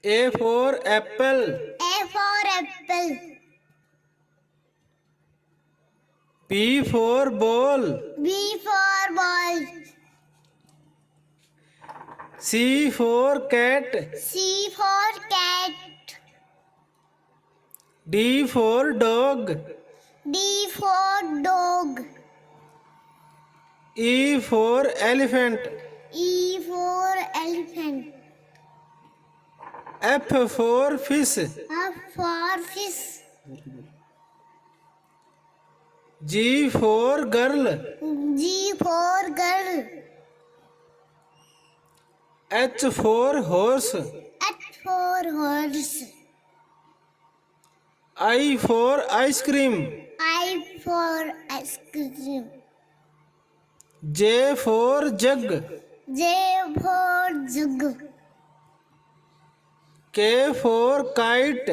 A for apple. A for apple. B for ball. B for ball. C for cat. C for cat. D for dog. D for dog. E for elephant. E for elephant. F for fish. F for fish. G for girl. G for girl. H for horse. H for horse. I for ice cream. I for ice cream. J for jug. J for jug. K for kite.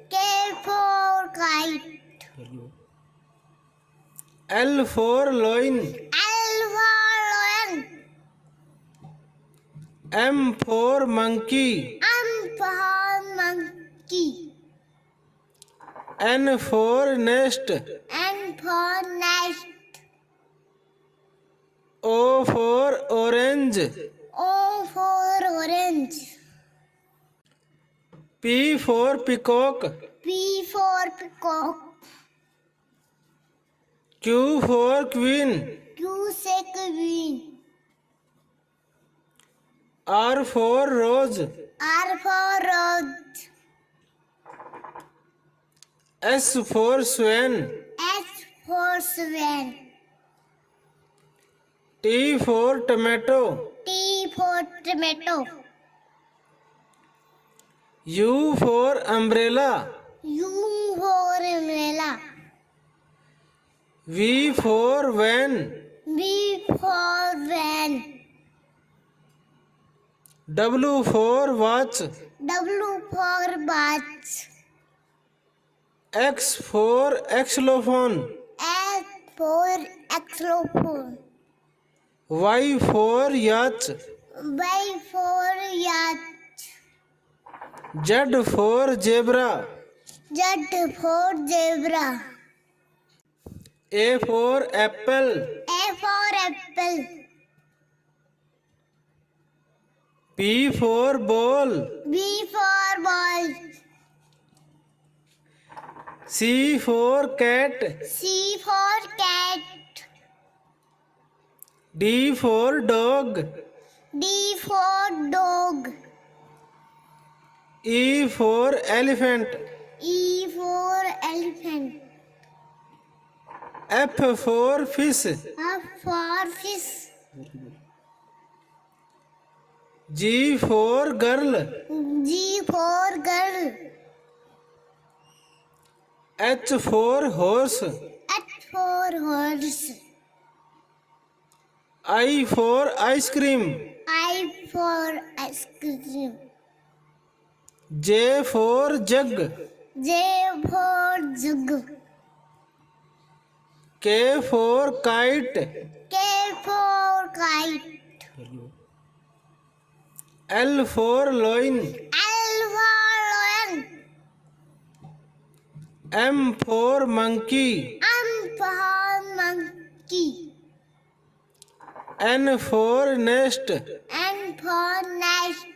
K for kite. L for loin. L for lion. M for monkey. M for monkey. N for nest. N for nest. O for orange. O for orange. P for peacock. P for peacock. Q for queen. Q से queen. R for rose. R for rose. S for swan. S for swan. T for tomato. T for tomato. U for umbrella. U for umbrella. V for van. V for van. W for watch. W for watch. X for xylophone. X for xylophone. Y for yacht. Y for yacht. Z for zebra. Z for zebra. A for apple. A for apple. B for ball. B for ball. C for cat. C for cat. D for dog. D for dog. E for elephant. E for elephant. F for fish. F for fish. G for girl. G for girl. H for horse. H for horse. I for ice cream. I for ice cream. J for jug. J for jug. K for kite. K for kite. L for loin. L for lion. M for monkey. M for monkey. N for nest. N for nest.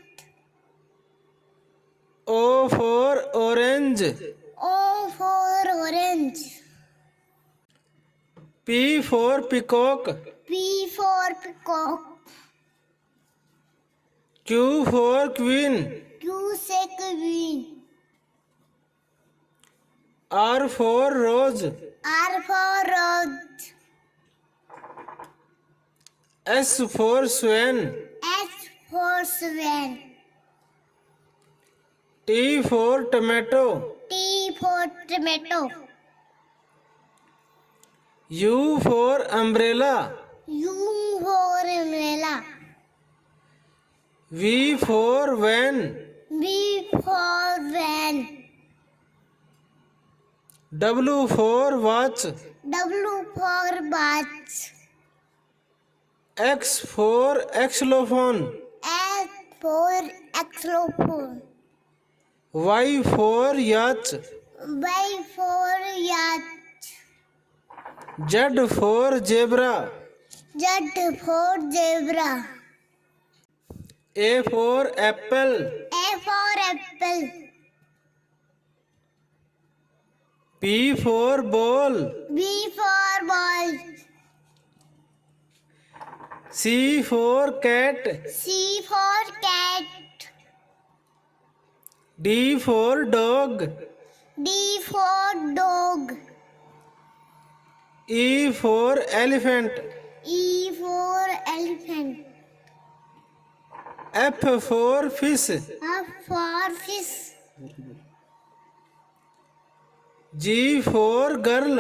O for orange. O for orange. P for peacock. P for peacock. Q for queen. Q से queen. R for rose. R for rose. S for swan. S for swan. T for tomato. T for tomato. U for umbrella. U for umbrella. V for van. V for van. W for watch. W for watch. X for xylophone. X for xylophone. Y for yacht. Y for yacht. Z for zebra. Z for zebra. A for apple. A for apple. B for ball. B for ball. C for cat. C for cat. D for dog. D for dog. E for elephant. E for elephant. F for fish. F for fish. G for girl.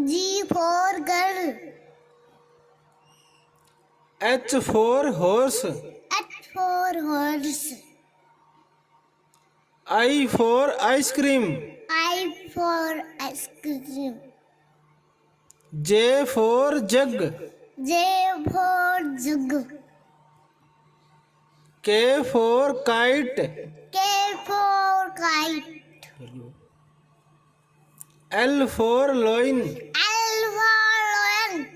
G for girl. H for horse. H for horse. I for ice cream. I for ice cream. J for jug. J for jug. K for kite. K for kite. L for loin. L for lion.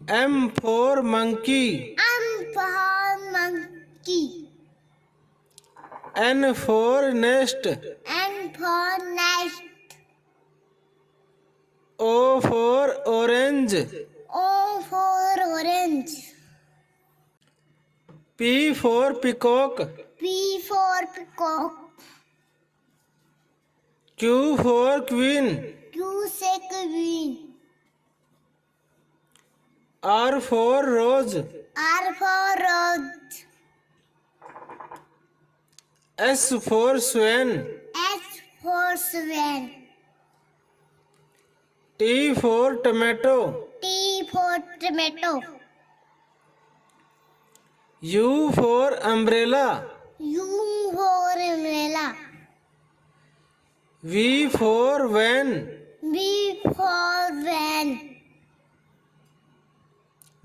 M for monkey. M for monkey. N for nest. N for nest. O for orange. O for orange. P for peacock. P for peacock. Q for queen. Q से queen. R for rose. R for rose. S for swan. S for swan. T for tomato. T for tomato. U for umbrella. U for umbrella. V for van. V for van.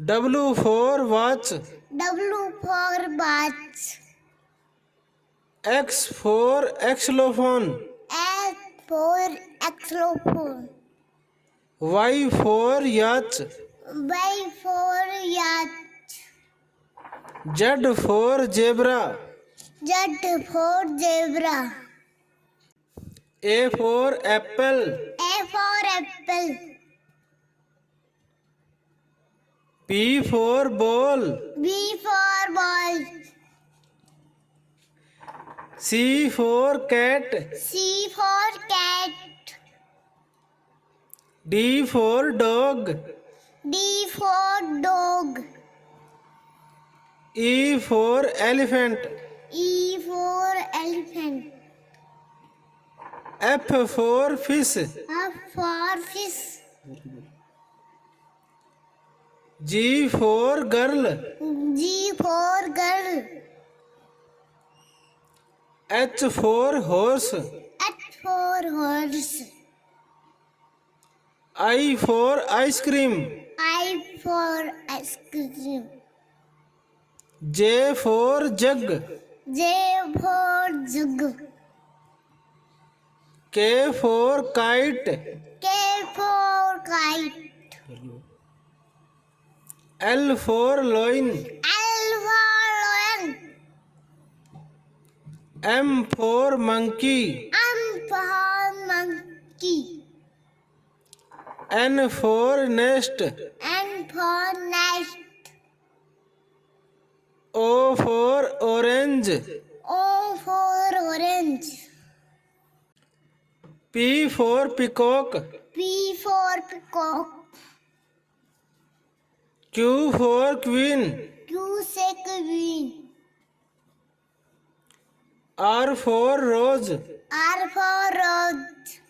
W for watch. W for watch. X for xylophone. X for xylophone. Y for yacht. Y for yacht. Z for zebra. Z for zebra. A for apple. A for apple. B for ball. B for ball. C for cat. C for cat. D for dog. D for dog. E for elephant. E for elephant. F for fish. F for fish. G for girl. G for girl. H for horse. H for horse. I for ice cream. I for ice cream. J for jug. J for jug. K for kite. K for kite. L for loin. L for lion. M for monkey. M for monkey. N for nest. N for nest. O for orange. O for orange. P for peacock. P for peacock. Q for queen. Q से queen. R for rose. R for rose.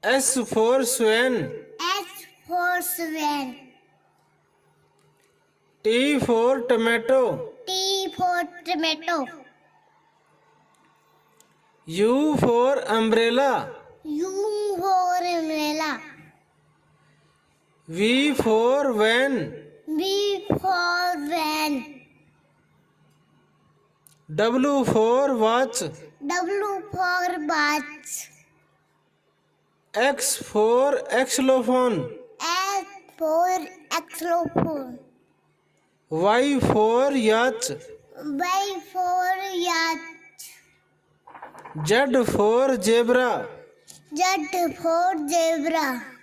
S for swan. S for swan. T for tomato. T for tomato. U for umbrella. U for umbrella. V for van. V for van. W for watch. W for watch. X for xylophone. X for xylophone. Y for yacht. Y for yacht. Z for zebra. Z for zebra.